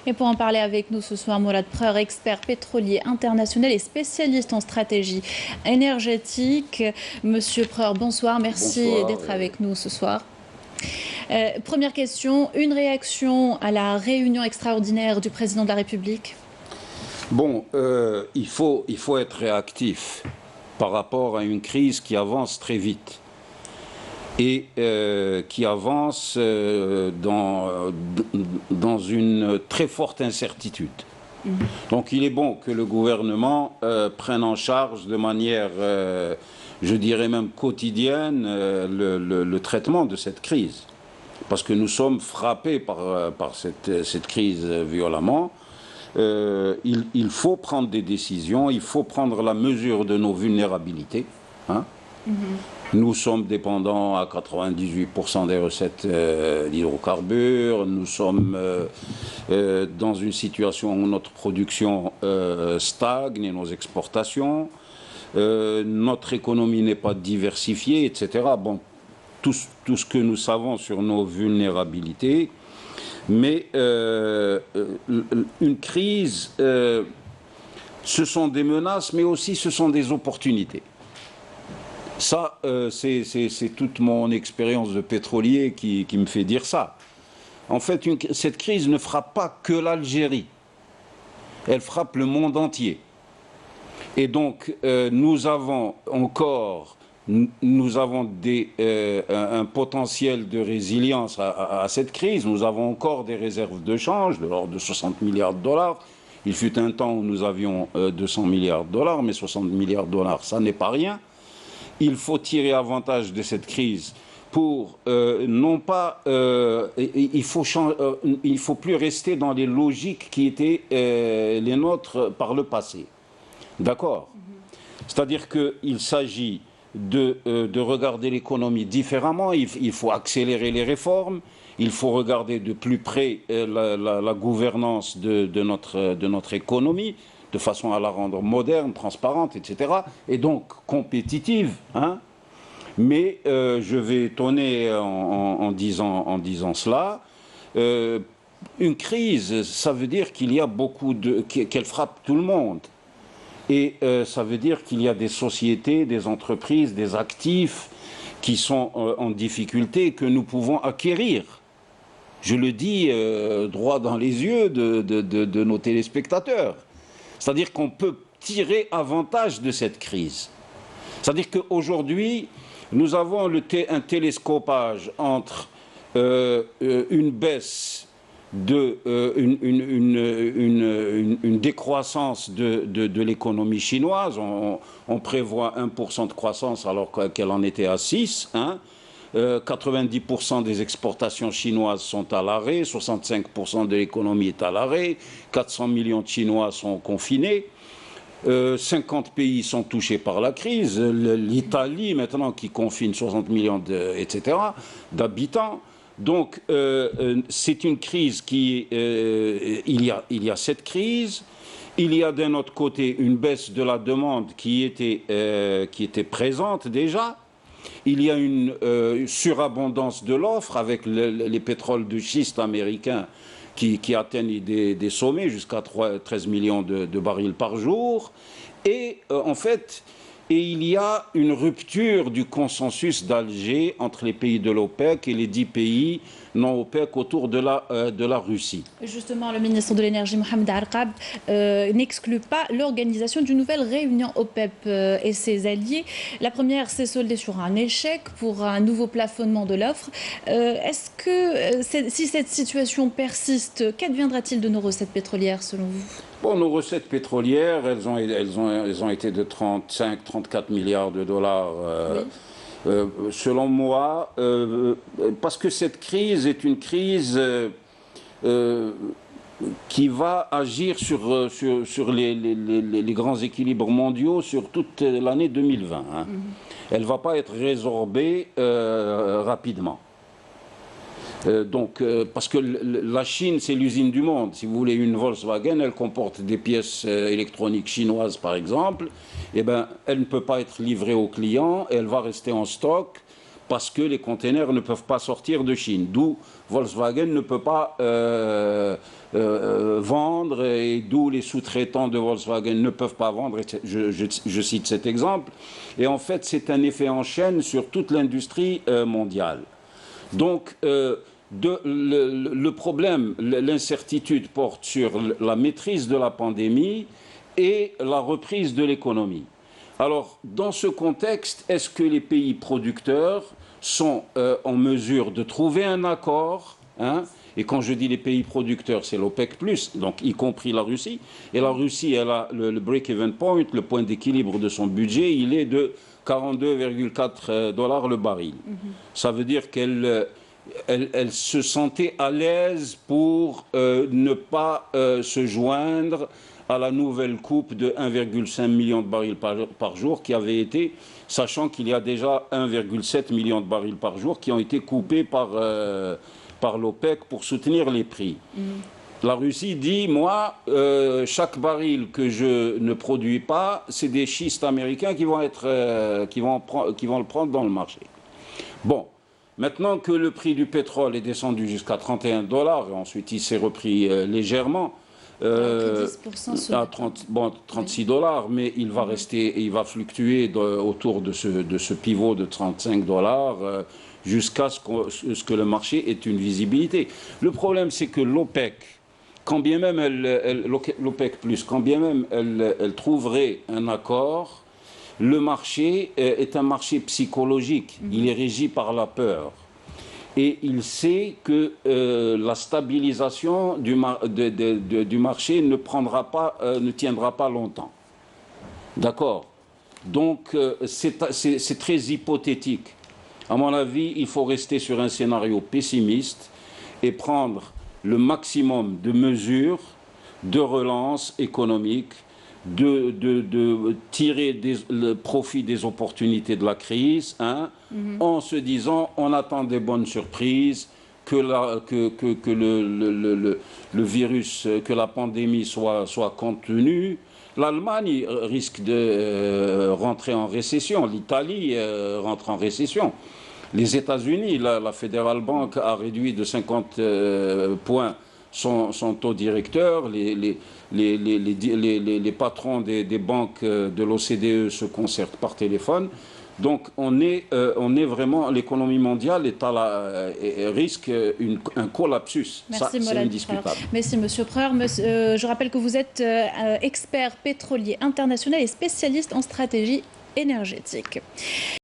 Et pour en parler avec nous ce soir, Mourad Preur, expert pétrolier international et spécialiste en stratégie énergétique. Monsieur Preur, bonsoir, merci d'être avec nous ce soir. Première question, une réaction à la réunion extraordinaire du président de la République? Bon, il faut être réactif par rapport à une crise qui avance très vite et qui avance dans une très forte incertitude. Donc il est bon que le gouvernement prenne en charge de manière, je dirais même quotidienne, le traitement de cette crise. Parce que nous sommes frappés par cette crise violemment. Il faut prendre des décisions, il faut prendre la mesure de nos vulnérabilités. Hein. Nous sommes dépendants à 98% des recettes d'hydrocarbures. Nous sommes dans une situation où notre production stagne et nos exportations. Notre économie n'est pas diversifiée, etc. Bon, tout ce que nous savons sur nos vulnérabilités. Mais une crise, ce sont des menaces, mais aussi ce sont des opportunités. Ça, c'est toute mon expérience de pétrolier qui me fait dire ça. En fait, cette crise ne frappe pas que l'Algérie. Elle frappe le monde entier. Et donc, nous avons encore un potentiel de résilience à cette crise. Nous avons encore des réserves de change de l'ordre de 60 milliards de dollars. Il fut un temps où nous avions 200 milliards de dollars, mais 60 milliards de dollars, ça n'est pas rien. Il faut tirer avantage de cette crise pour non pas... il faut plus rester dans les logiques qui étaient les nôtres par le passé. D'accord? C'est-à-dire qu'il s'agit de regarder l'économie différemment. Il faut accélérer les réformes. Il faut regarder de plus près la gouvernance de notre économie, de façon à la rendre moderne, transparente, etc. Et donc compétitive. Hein. Mais je vais étonner en disant cela. Une crise, ça veut dire qu'il y a qu'elle frappe tout le monde. Et ça veut dire qu'il y a des sociétés, des entreprises, des actifs qui sont en difficulté que nous pouvons acquérir. Je le dis droit dans les yeux de nos téléspectateurs. C'est-à-dire qu'on peut tirer avantage de cette crise. C'est-à-dire qu'aujourd'hui, nous avons un télescopage entre une baisse une décroissance de l'économie chinoise. On prévoit 1% de croissance alors qu'elle en était à 6%. Hein. 90% des exportations chinoises sont à l'arrêt, 65% de l'économie est à l'arrêt, 400 millions de Chinois sont confinés. 50 pays sont touchés par la crise. L'Italie, maintenant, qui confine 60 millions d'habitants. Donc, c'est une crise il y a cette crise. Il y a d'un autre côté une baisse de la demande qui était présente déjà. Il y a une surabondance de l'offre avec les pétroles de schiste américains qui atteignent des sommets jusqu'à 13 millions de barils par jour. Et en fait... Et il y a une rupture du consensus d'Alger entre les pays de l'OPEC et les 10 pays non OPEC autour de la Russie. Justement, le ministre de l'Énergie, Mohamed Arqab, n'exclut pas l'organisation d'une nouvelle réunion OPEP et ses alliés. La première s'est soldée sur un échec pour un nouveau plafonnement de l'offre. Est-ce que, si cette situation persiste, qu'adviendra-t-il de nos recettes pétrolières selon vous? Bon, nos recettes pétrolières, elles ont été de 35-34 milliards de dollars, oui. Selon moi, parce que cette crise est une crise qui va agir sur les grands équilibres mondiaux sur toute l'année 2020. Hein. Elle ne va pas être résorbée rapidement. Parce que la Chine, c'est l'usine du monde. Si vous voulez une Volkswagen, elle comporte des pièces électroniques chinoises, par exemple. Eh bien, elle ne peut pas être livrée aux clients. Elle va rester en stock parce que les containers ne peuvent pas sortir de Chine. D'où Volkswagen ne peut pas vendre et d'où les sous-traitants de Volkswagen ne peuvent pas vendre. Je cite cet exemple. Et en fait, c'est un effet en chaîne sur toute l'industrie mondiale. Donc, le problème, l'incertitude porte sur la maîtrise de la pandémie et la reprise de l'économie. Alors, dans ce contexte, est-ce que les pays producteurs sont en mesure de trouver un accord, hein? Et quand je dis les pays producteurs, c'est l'OPEC+, donc y compris la Russie. Et la Russie, elle a le break-even point, le point d'équilibre de son budget, il est de 42,4 $ le baril. Ça veut dire qu'elle se sentait à l'aise pour ne pas se joindre à la nouvelle coupe de 1,5 million de barils par jour qui avait été, sachant qu'il y a déjà 1,7 million de barils par jour qui ont été coupés par l'OPEC pour soutenir les prix. La Russie dit, moi, chaque baril que je ne produis pas, c'est des schistes américains qui vont le prendre dans le marché. Bon. Maintenant que le prix du pétrole est descendu jusqu'à 31 $, et ensuite il s'est repris légèrement, à 36 $, mais il va rester, il va fluctuer autour de ce pivot de 35 $ jusqu'à ce que le marché ait une visibilité. Le problème, c'est que l'OPEC, quand bien même l'OPEC+, quand bien même elle trouverait un accord, le marché est un marché psychologique. Il est régi par la peur. Et il sait que la stabilisation du marché ne tiendra pas longtemps. D'accord? Donc, c'est très hypothétique. À mon avis, il faut rester sur un scénario pessimiste et prendre le maximum de mesures de relance économique, de tirer le profit des opportunités de la crise, hein, en se disant on attend des bonnes surprises, que le virus, que la pandémie soit contenue. L'Allemagne risque de rentrer en récession, l'Italie rentre en récession. Les États-Unis, la Federal Bank a réduit de 50 points son taux directeur, les patrons des banques de l'OCDE se concertent par téléphone. Donc on est vraiment, l'économie mondiale risque un collapsus. Ça, c'est indiscutable. Merci Monsieur Preur. Je rappelle que vous êtes expert pétrolier international et spécialiste en stratégie énergétique.